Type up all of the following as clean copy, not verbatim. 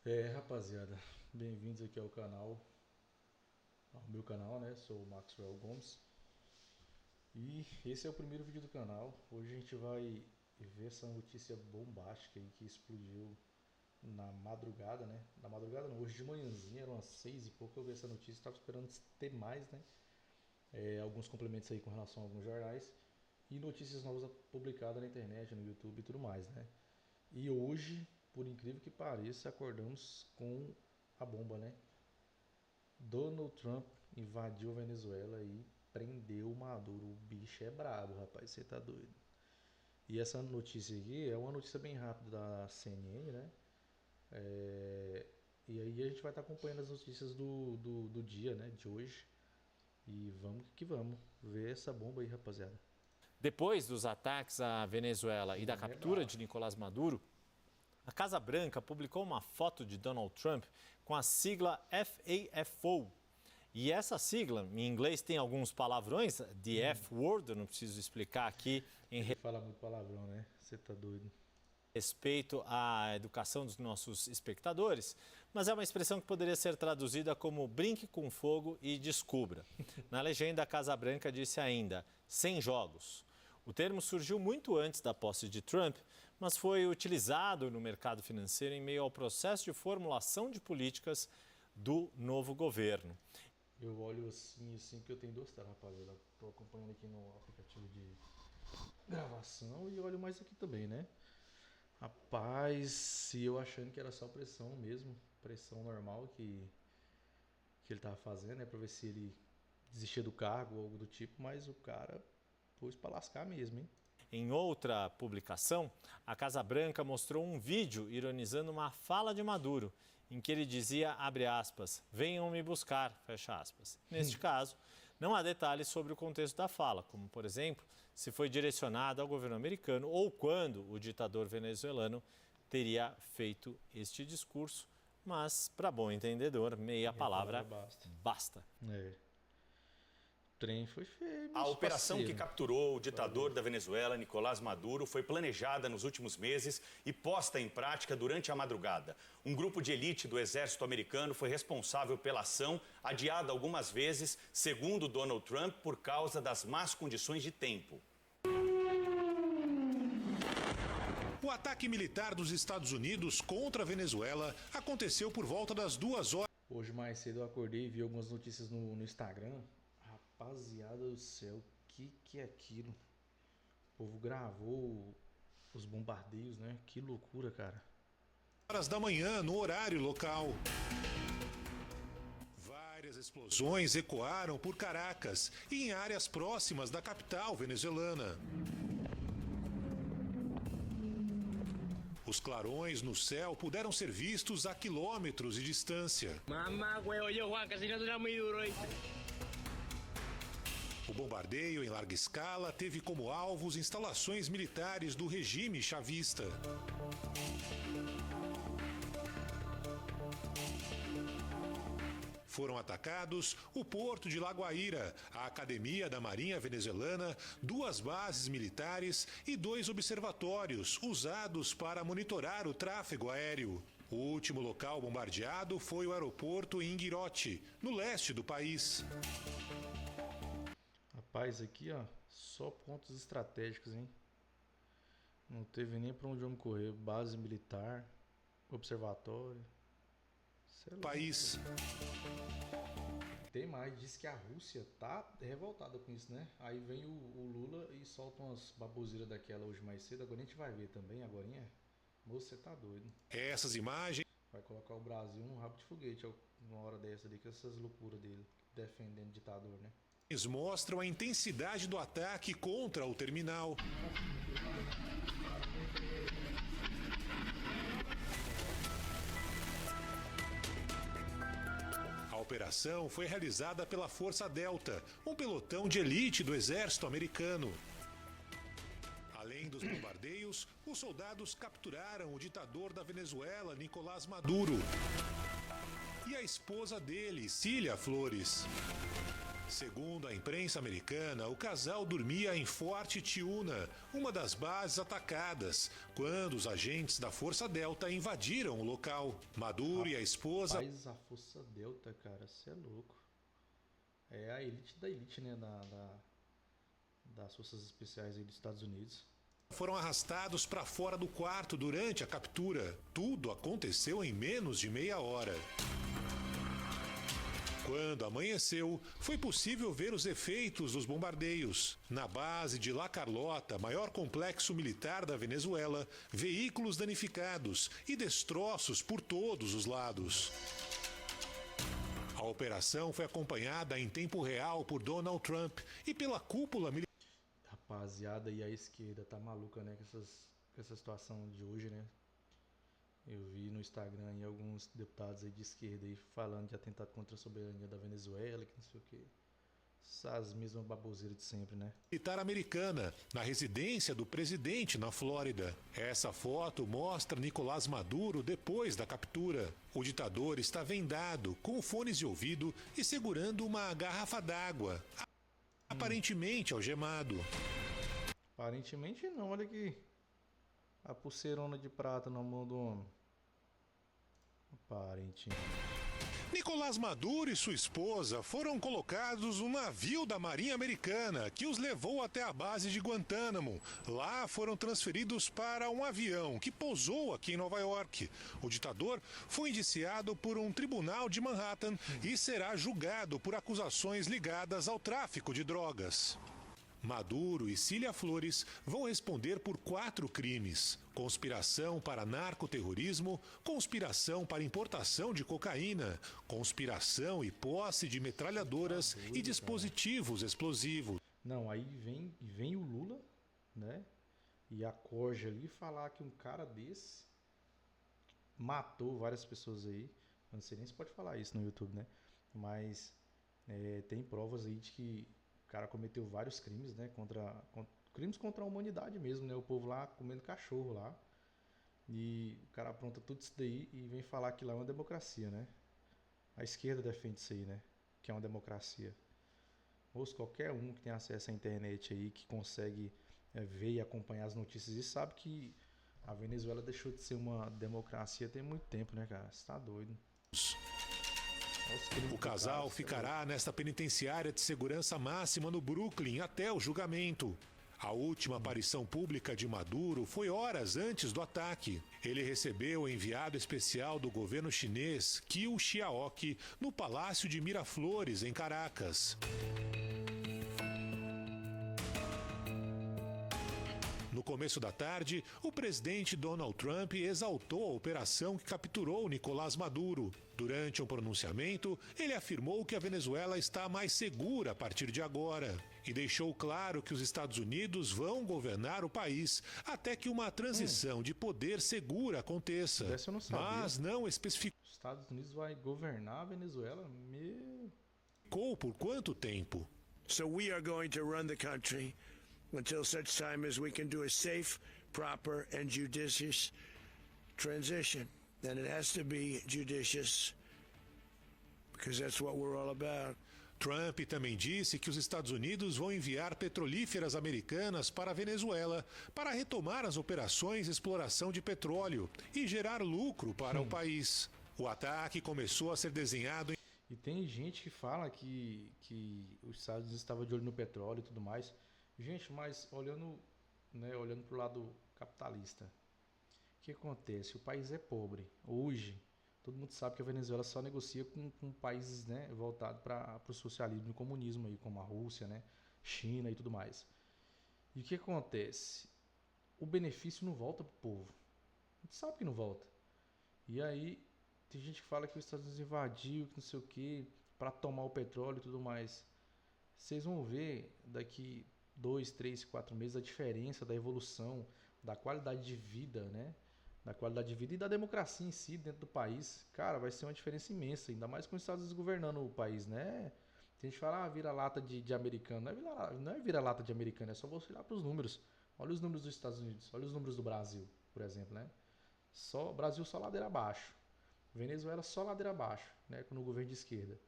Rapaziada, bem-vindos aqui ao canal, ao meu canal, né? Sou o Maxwell Gomes e esse é o primeiro vídeo do canal. Hoje a gente vai ver essa notícia bombástica aí que explodiu na madrugada, né? Na madrugada não, hoje de manhãzinha, eram umas 6 e pouco eu vi essa notícia, estava esperando ter mais, né? Alguns complementos aí com relação a alguns jornais e notícias novas publicadas na internet, no YouTube e tudo mais, né? E hoje, por incrível que pareça, acordamos com a bomba, né? Donald Trump invadiu a Venezuela e prendeu o Maduro. O bicho é brabo, rapaz, você tá doido. E essa notícia aqui é uma notícia bem rápida da CNN, né? E aí a gente vai estar acompanhando as notícias do dia, né? De hoje. E vamos que vamos ver essa bomba aí, rapaziada. Depois dos ataques à Venezuela O e da homem é captura brabo. de Nicolás Maduro, a Casa Branca publicou uma foto de Donald Trump com a sigla FAFO. E essa sigla, em inglês, tem alguns palavrões, the F-word, eu não preciso explicar aqui em Ele fala muito palavrão, né? Você tá doido. respeito à educação dos nossos espectadores, mas é uma expressão que poderia ser traduzida como brinque com fogo e descubra. Na legenda, a Casa Branca disse ainda, sem jogos. O termo surgiu muito antes da posse de Trump, mas foi utilizado no mercado financeiro em meio ao processo de formulação de políticas do novo governo. Eu olho assim que eu tenho duas telas, rapaziada. Tô acompanhando aqui no aplicativo de gravação e olho mais aqui também, né? Rapaz, se eu achando que era só pressão mesmo, pressão normal que ele tava fazendo, né? Pra ver se ele desistia do cargo ou algo do tipo, mas o cara pôs pra lascar mesmo, hein? Em outra publicação, a Casa Branca mostrou um vídeo ironizando uma fala de Maduro, em que ele dizia, abre aspas, venham me buscar, fecha aspas. Neste caso, não há detalhes sobre o contexto da fala, como, por exemplo, se foi direcionada ao governo americano ou quando o ditador venezuelano teria feito este discurso, mas, para bom entendedor, meia palavra basta. O trem foi feio, A operação parceiro. que capturou o ditador da Venezuela, Nicolás Maduro, foi planejada nos últimos meses e posta em prática durante a madrugada. Um grupo de elite do exército americano foi responsável pela ação, adiada algumas vezes, segundo Donald Trump, por causa das más condições de tempo. O ataque militar dos Estados Unidos contra a Venezuela aconteceu por volta das 2 horas. Hoje mais cedo eu acordei e vi algumas notícias no Instagram. Rapaziada do céu, o que é aquilo? O povo gravou os bombardeios, né? Que loucura, cara. Horas da manhã, no horário local. Várias explosões ecoaram por Caracas e em áreas próximas da capital venezuelana. Os clarões no céu puderam ser vistos a quilômetros de distância. O bombardeio em larga escala teve como alvos instalações militares do regime chavista. Foram atacados o porto de La Guaira, a Academia da Marinha Venezuelana, 2 bases militares e 2 observatórios usados para monitorar o tráfego aéreo. O último local bombardeado foi o aeroporto em Guirote, no leste do país. Rapaz, aqui ó, só pontos estratégicos, hein? Não teve nem pra onde eu me correr. Base militar, observatório. País. Tem mais, diz que a Rússia tá revoltada com isso, né? Aí vem o Lula e solta umas baboseiras daquela hoje mais cedo. Agora a gente vai ver também, agorinha. Moço, você tá doido. Essas imagens Vai colocar o Brasil num rabo de foguete uma hora dessa ali, com essas loucuras dele, defendendo o ditador, né? mostram a intensidade do ataque contra o terminal. A operação foi realizada pela Força Delta, um pelotão de elite do exército americano. Além dos bombardeios, os soldados capturaram o ditador da Venezuela, Nicolás Maduro, e a esposa dele, Cília Flores. Segundo a imprensa americana, o casal dormia em Fort Tiuna, uma das bases atacadas, quando os agentes da Força Delta invadiram o local. Maduro e a esposa... Mas a Força Delta, cara, você é louco. É a elite da elite, né, das Forças Especiais aí dos Estados Unidos. Foram arrastados para fora do quarto durante a captura. Tudo aconteceu em menos de meia hora. Quando amanheceu, foi possível ver os efeitos dos bombardeios. Na base de La Carlota, maior complexo militar da Venezuela, veículos danificados e destroços por todos os lados. A operação foi acompanhada em tempo real por Donald Trump e pela cúpula militar. Rapaziada, e a esquerda tá maluca, né, com essa situação de hoje, né? Eu vi no Instagram aí alguns deputados aí de esquerda aí falando de atentado contra a soberania da Venezuela, que não sei o quê. Essas mesmas baboseiras de sempre, né? Militar americana, na residência do presidente na Flórida. Essa foto mostra Nicolás Maduro depois da captura. O ditador está vendado, com fones de ouvido e segurando uma garrafa d'água, aparentemente algemado. Aparentemente não, olha aqui. A pulseirona de prata na mão do homem. Aparentemente. Nicolás Maduro e sua esposa foram colocados no navio da Marinha Americana, que os levou até a base de Guantánamo. Lá foram transferidos para um avião que pousou aqui em Nova York. O ditador foi indiciado por um tribunal de Manhattan e será julgado por acusações ligadas ao tráfico de drogas. Maduro e Cília Flores vão responder por 4 crimes: conspiração para narcoterrorismo, conspiração para importação de cocaína, conspiração e posse de metralhadoras e dispositivos explosivos. Não, aí vem o Lula, né? E a corja ali falar que um cara desse matou várias pessoas aí. Eu não sei nem se pode falar isso no YouTube, né? Mas tem provas aí de que o cara cometeu vários crimes, né? Crimes contra a humanidade mesmo, né? O povo lá comendo cachorro lá. E o cara apronta tudo isso daí e vem falar que lá é uma democracia, né? A esquerda defende isso aí, né? Que é uma democracia. Ou qualquer um que tem acesso à internet aí, que consegue ver e acompanhar as notícias e sabe que a Venezuela deixou de ser uma democracia tem muito tempo, né, cara? Você tá doido. O casal ficará nesta penitenciária de segurança máxima no Brooklyn até o julgamento. A última aparição pública de Maduro foi horas antes do ataque. Ele recebeu o enviado especial do governo chinês, Qiu Xiaoqi, no Palácio de Miraflores, em Caracas. No começo da tarde, o presidente Donald Trump exaltou a operação que capturou Nicolás Maduro. Durante um pronunciamento, ele afirmou que a Venezuela está mais segura a partir de agora e deixou claro que os Estados Unidos vão governar o país até que uma transição de poder segura aconteça. Essa eu não sabia. Mas não especificou Os Estados Unidos vai governar a Venezuela? por quanto tempo. So we are going to run the country until such time as we can do a safe, proper, and judicious transition. And it has to be judicious, because that's what we're all about. Trump também disse que os Estados Unidos vão enviar petrolíferas americanas para a Venezuela para retomar as operações de exploração de petróleo e gerar lucro para o país. O ataque começou a ser desenhado E tem gente que fala que os Estados Unidos estavam de olho no petróleo e tudo mais. Gente, mas olhando para o lado capitalista, o que acontece? O país é pobre. Hoje, todo mundo sabe que a Venezuela só negocia com países, né, voltados para o socialismo e o comunismo, aí, como a Rússia, né, China e tudo mais. E o que acontece? O benefício não volta para o povo. A gente sabe que não volta. E aí, tem gente que fala que os Estados Unidos invadiu, que não sei o que, para tomar o petróleo e tudo mais. Vocês vão ver daqui 2, 3, 4 meses a diferença da evolução, da qualidade de vida, né? Da qualidade de vida e da democracia em si dentro do país. Cara, vai ser uma diferença imensa, ainda mais com os Estados Unidos governando o país, né? Tem gente que fala, vira-lata de americano. Não é vira-lata de americano, é só você olhar para os números. Olha os números dos Estados Unidos, olha os números do Brasil, por exemplo, né? Brasil só ladeira abaixo. Venezuela só ladeira abaixo, né? No governo de esquerda.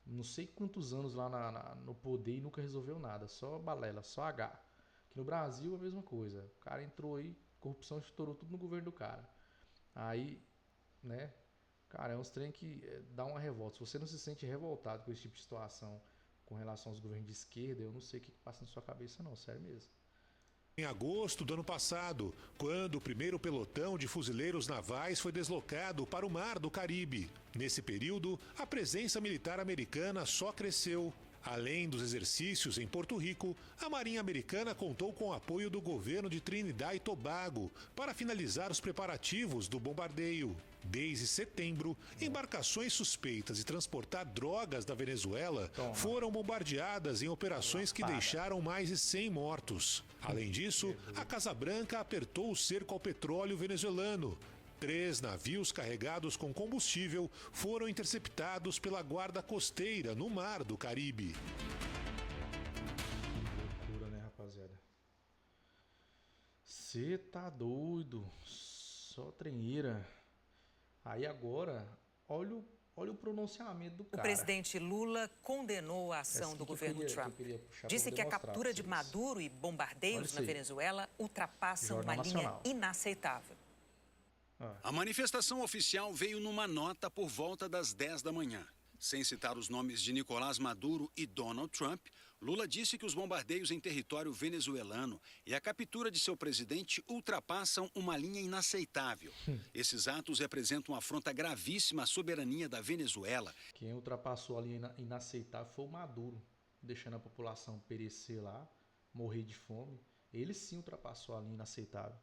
não sei quantos anos lá no poder e nunca resolveu nada, só balela, só H. Aqui no Brasil a mesma coisa, o cara entrou aí, corrupção estourou tudo no governo do cara. Aí, né, cara, é uns trem que dá uma revolta. Se você não se sente revoltado com esse tipo de situação com relação aos governos de esquerda, eu não sei o que passa na sua cabeça não, sério mesmo. Em agosto do ano passado, quando o primeiro pelotão de fuzileiros navais foi deslocado para o Mar do Caribe. Nesse período, a presença militar americana só cresceu. Além dos exercícios em Porto Rico, a Marinha Americana contou com o apoio do governo de Trinidad e Tobago para finalizar os preparativos do bombardeio. Desde setembro, embarcações suspeitas de transportar drogas da Venezuela foram bombardeadas em operações que deixaram mais de 100 mortos. Além disso, a Casa Branca apertou o cerco ao petróleo venezuelano. 3 navios carregados com combustível foram interceptados pela Guarda Costeira no Mar do Caribe. Que loucura, né, rapaziada? Cê tá doido. Só tremeira. Aí agora, olha o pronunciamento do O cara. presidente Lula condenou a ação do governo Trump. Disse que a captura de Maduro e bombardeios na Venezuela ultrapassam uma linha inaceitável. A manifestação oficial veio numa nota por volta das 10 da manhã. Sem citar os nomes de Nicolás Maduro e Donald Trump, Lula disse que os bombardeios em território venezuelano e a captura de seu presidente ultrapassam uma linha inaceitável. Esses atos representam uma afronta gravíssima à soberania da Venezuela. Quem ultrapassou a linha inaceitável foi o Maduro, deixando a população perecer lá, morrer de fome. Ele sim ultrapassou a linha inaceitável.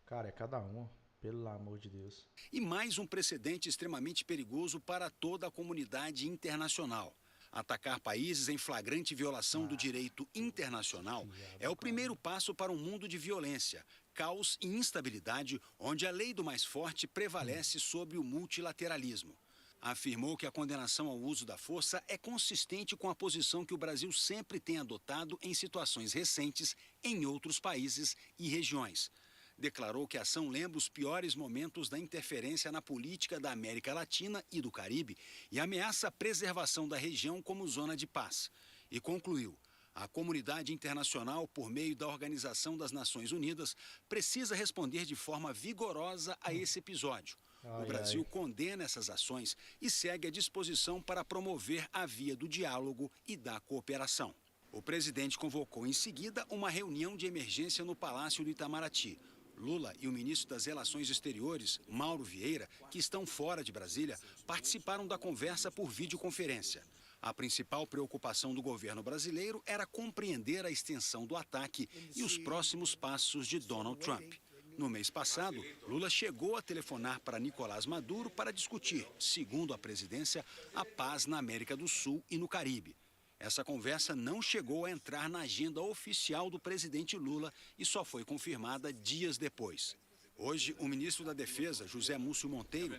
Cara, é cada um. Pelo amor de Deus. E mais um precedente extremamente perigoso para toda a comunidade internacional. Atacar países em flagrante violação do direito internacional é o primeiro passo para um mundo de violência, caos e instabilidade, onde a lei do mais forte prevalece sobre o multilateralismo. Afirmou que a condenação ao uso da força é consistente com a posição que o Brasil sempre tem adotado em situações recentes em outros países e regiões. Declarou que a ação lembra os piores momentos da interferência na política da América Latina e do Caribe e ameaça a preservação da região como zona de paz. E concluiu: a comunidade internacional, por meio da Organização das Nações Unidas, precisa responder de forma vigorosa a esse episódio. O Brasil condena essas ações e segue à disposição para promover a via do diálogo e da cooperação. O presidente convocou em seguida uma reunião de emergência no Palácio do Itamaraty. Lula e o ministro das Relações Exteriores, Mauro Vieira, que estão fora de Brasília, participaram da conversa por videoconferência. A principal preocupação do governo brasileiro era compreender a extensão do ataque e os próximos passos de Donald Trump. No mês passado, Lula chegou a telefonar para Nicolás Maduro para discutir, segundo a presidência, a paz na América do Sul e no Caribe. Essa conversa não chegou a entrar na agenda oficial do presidente Lula e só foi confirmada dias depois. Hoje, o ministro da Defesa, José Múcio Monteiro,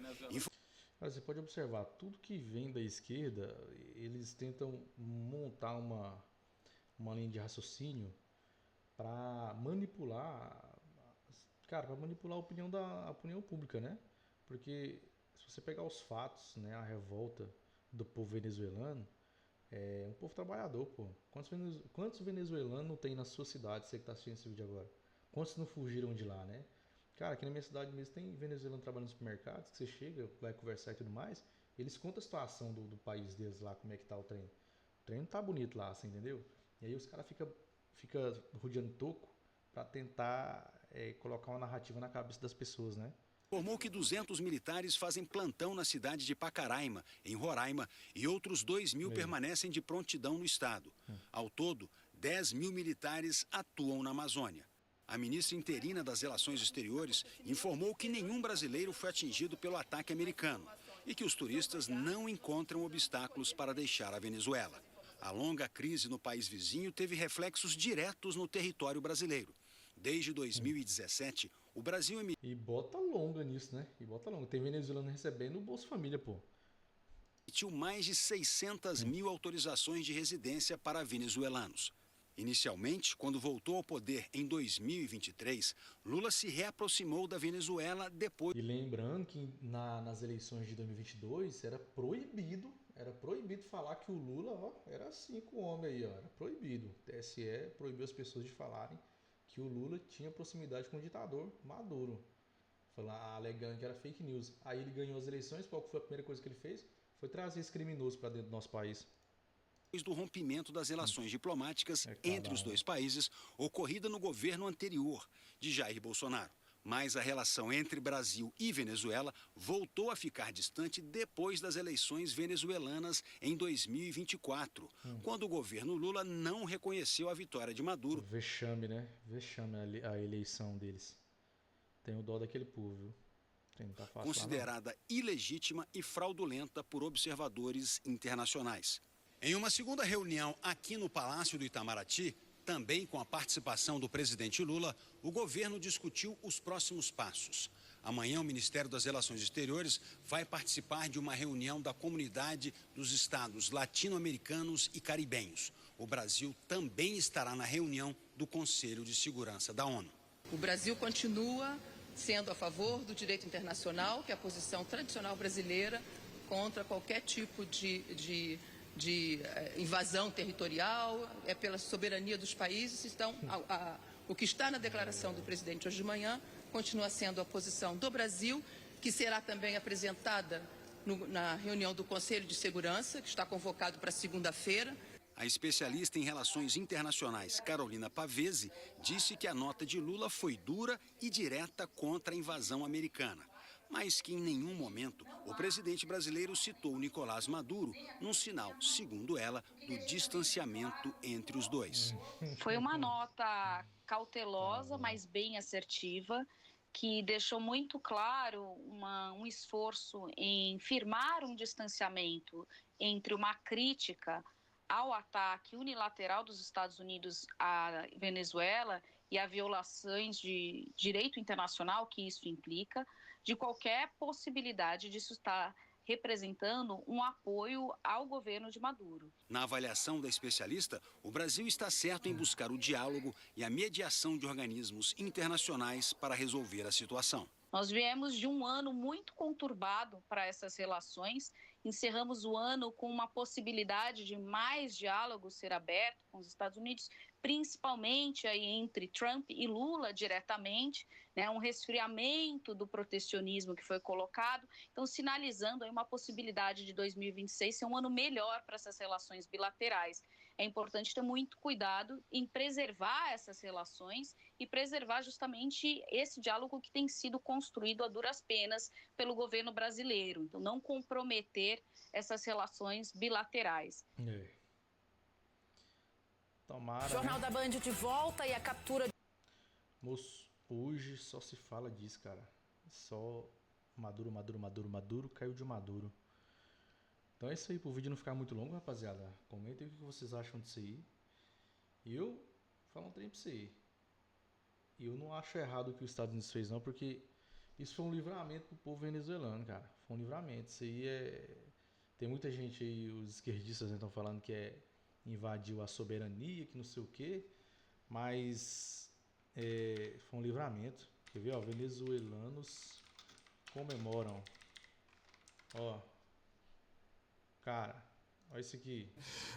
Você pode observar, tudo que vem da esquerda, eles tentam montar uma linha de raciocínio para manipular, cara, para manipular a opinião pública, né? Porque se você pegar os fatos, né, a revolta do povo venezuelano, é um povo trabalhador, pô. Quantos venezuelanos tem na sua cidade, você que tá assistindo esse vídeo agora? Quantos não fugiram de lá, né? Cara, aqui na minha cidade mesmo tem venezuelano trabalhando nos supermercados, que você chega, vai conversar e tudo mais, eles contam a situação do país deles lá, como é que tá o trem. O trem não tá bonito lá, você entendeu? E aí os caras ficam rodeando toco pra tentar colocar uma narrativa na cabeça das pessoas, né? Informou que 200 militares fazem plantão na cidade de Pacaraima, em Roraima, e outros 2.000 permanecem de prontidão no estado. Ao todo, 10.000 militares atuam na Amazônia. A ministra interina das Relações Exteriores informou que nenhum brasileiro foi atingido pelo ataque americano e que os turistas não encontram obstáculos para deixar a Venezuela. A longa crise no país vizinho teve reflexos diretos no território brasileiro. Desde 2017, o Brasil E bota longa nisso, né? E bota longa. Tem venezuelano recebendo o Bolsa Família, pô. emitiu mais de 600.000 autorizações de residência para venezuelanos. Inicialmente, quando voltou ao poder em 2023, Lula se reaproximou da Venezuela depois... E lembrando que nas eleições de 2022 era era proibido falar que o Lula, ó, era assim com o homem aí, ó, era proibido. O TSE proibiu as pessoas de falarem que o Lula tinha proximidade com o ditador Maduro, alegando que era fake news. Aí ele ganhou as eleições, qual foi a primeira coisa que ele fez? Foi trazer esse criminoso para dentro do nosso país. Do rompimento das relações diplomáticas entre os dois países, ocorrida no governo anterior de Jair Bolsonaro. Mas a relação entre Brasil e Venezuela voltou a ficar distante depois das eleições venezuelanas em 2024, quando o governo Lula não reconheceu a vitória de Maduro. Vexame, né? Vexame a eleição deles. Tenho dó daquele povo, viu? Não tá fácil, considerada ilegítima e fraudulenta por observadores internacionais. Em uma segunda reunião aqui no Palácio do Itamaraty, também com a participação do presidente Lula, o governo discutiu os próximos passos. Amanhã, o Ministério das Relações Exteriores vai participar de uma reunião da comunidade dos estados latino-americanos e caribenhos. O Brasil também estará na reunião do Conselho de Segurança da ONU. O Brasil continua sendo a favor do direito internacional, que é a posição tradicional brasileira contra qualquer tipo de invasão territorial, é pela soberania dos países. Então, o que está na declaração do presidente hoje de manhã continua sendo a posição do Brasil, que será também apresentada na reunião do Conselho de Segurança, que está convocado para segunda-feira. A especialista em relações internacionais, Carolina Pavese, disse que a nota de Lula foi dura e direta contra a invasão americana, mas que em nenhum momento o presidente brasileiro citou Nicolás Maduro num sinal, segundo ela, do distanciamento entre os dois. Foi uma nota cautelosa, mas bem assertiva, que deixou muito claro um esforço em firmar um distanciamento entre uma crítica ao ataque unilateral dos Estados Unidos à Venezuela e a violações de direito internacional que isso implica, de qualquer possibilidade disso estar representando um apoio ao governo de Maduro. Na avaliação da especialista, o Brasil está certo em buscar o diálogo e a mediação de organismos internacionais para resolver a situação. Nós viemos de um ano muito conturbado para essas relações, encerramos o ano com uma possibilidade de mais diálogo ser aberto com os Estados Unidos, principalmente aí entre Trump e Lula diretamente, né, um resfriamento do protecionismo que foi colocado, então sinalizando aí uma possibilidade de 2026 ser um ano melhor para essas relações bilaterais. É importante ter muito cuidado em preservar essas relações e preservar justamente esse diálogo que tem sido construído a duras penas pelo governo brasileiro. Então, não comprometer essas relações bilaterais. Tomara, Jornal da Band de volta e a captura... Moço, hoje só se fala disso, cara. Só Maduro, caiu de Maduro. Então é isso aí, pro vídeo não ficar muito longo, rapaziada. Comentem o que vocês acham disso aí. E eu falo um trem pra você. Eu não acho errado o que os Estados Unidos fez não, porque isso foi um livramento pro povo venezuelano, cara. Foi um livramento. Isso aí é... Tem muita gente aí, os esquerdistas estão falando que invadiu a soberania, que não sei o quê. Mas foi um livramento. Quer ver, ó? Venezuelanos comemoram. Ó. Cara, olha isso aqui.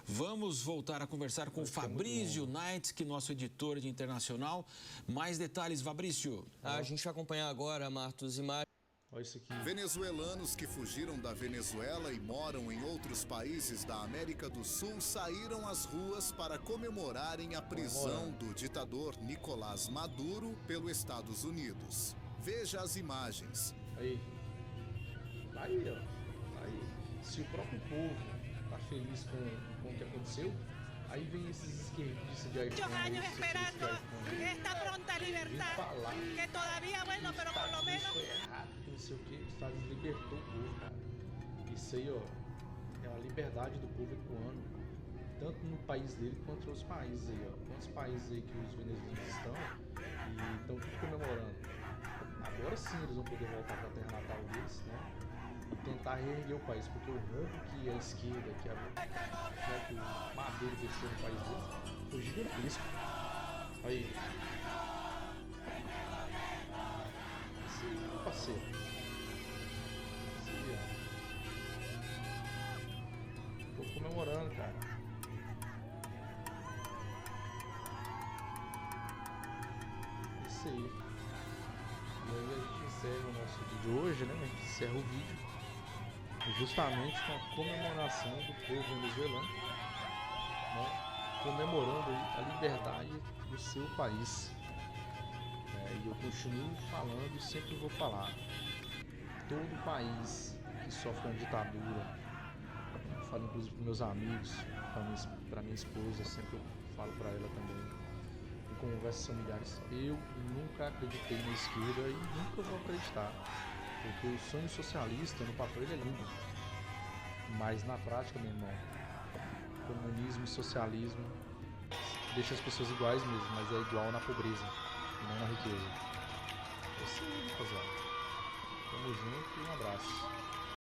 Vamos voltar a conversar com o Fabrício Knight, que é nosso editor de internacional. Mais detalhes, Fabrício. A gente vai acompanhar agora, Martos, imagens. Olha isso aqui. Venezuelanos que fugiram da Venezuela e moram em outros países da América do Sul saíram às ruas para comemorarem a prisão do ditador Nicolás Maduro pelos Estados Unidos. Veja as imagens. Aí. Aí, ó. Aí. Se o próprio povo está feliz com o que aconteceu, aí vem esses esquerdistas de iPhone. Muchos años esperando esta pronta libertad, que todavía, bueno, pero por lo menos... Foi errado, que não sei o que, os Estados Unidos libertou o povo, cara. Isso aí, ó, é a liberdade do povo ecoando, tanto no país dele quanto nos outros países aí, ó. Quantos países aí que os venezuelanos estão e estão tudo comemorando. Agora sim eles vão poder voltar para a terra natal deles, né? E tentar reerguer o país, porque o rombo que a esquerda, que o Maduro deixou no país dele, foi gigantesco. Aí. Esse aí, meu parceiro. Esse aí, ó. né? A gente encerra o vídeo justamente com a comemoração do povo venezuelano, né? Comemorando a liberdade do seu país. E eu continuo falando e sempre vou falar. Todo país que sofre uma ditadura, eu falo inclusive para meus amigos, para minha esposa, sempre eu falo para ela também, em conversas familiares, eu nunca acreditei na esquerda e nunca vou acreditar, porque o sonho socialista no papel ele é lindo, mas na prática, meu irmão, comunismo e socialismo deixa as pessoas iguais mesmo, mas é igual na pobreza e não na riqueza. É isso aí, rapaziada. Tamo junto e um abraço.